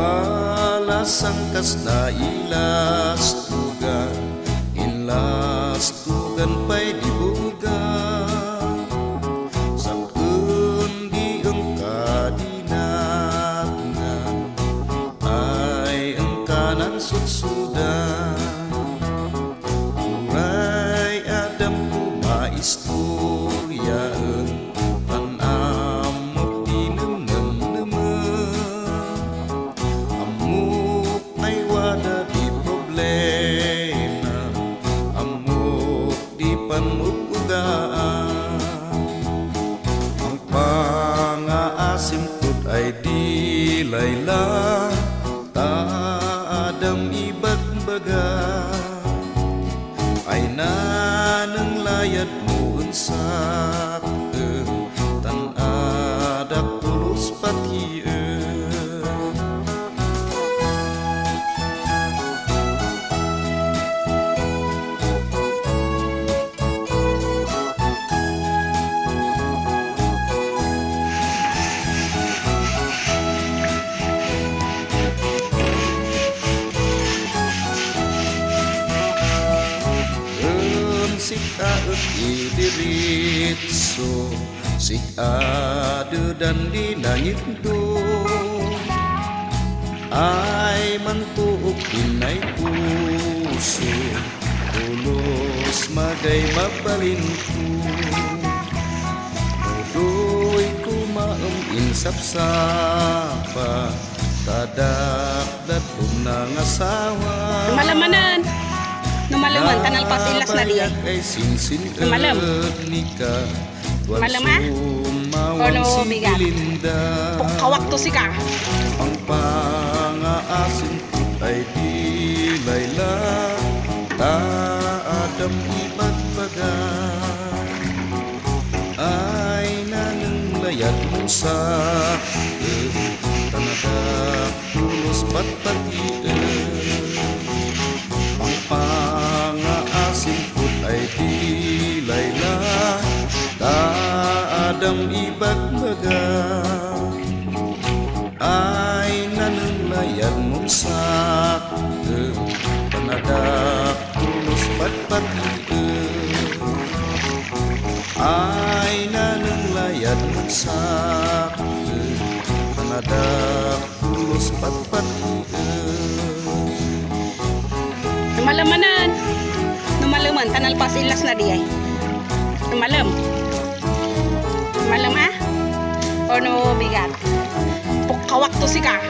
Palasangkas na ilastugan pa'y dibugan sa kundi ang kadinatungan ay ang kanan sutsudan. Uray Adam ko maistoryaan panamot di naman amok ay wala di problema amok di panugaan. Ang pangaasim ko't ay di layla taadam ibagbaga ay nanang layad mo unsak tanadak tulus pathian. Sikaut idiritso sikado dan dinangito ay mantuok inay puso tulos magay mabalinto doy kumaong insapsapa tadakdat nangasawa malamanan numalaman tanal pas ilas na diya. Numalam. Numalam ha? Ono bigat. Pukawak to si ka. Ang pangaasin ay di layla taadam ibagbagan ay nanang layad mo sa tanadak tulos patpatian. Ang pangaasim ko't ay di layla taadam ibagbaga ay nananglayad mong sakit tanadak tulos patpatian ay nananglayad mong sakit tanadak tulos patpatian. Numalamanan. Numalaman tanal pas ilas na diya. Numalam. Numalam ha? Ono bigat. Pukawak to si ka.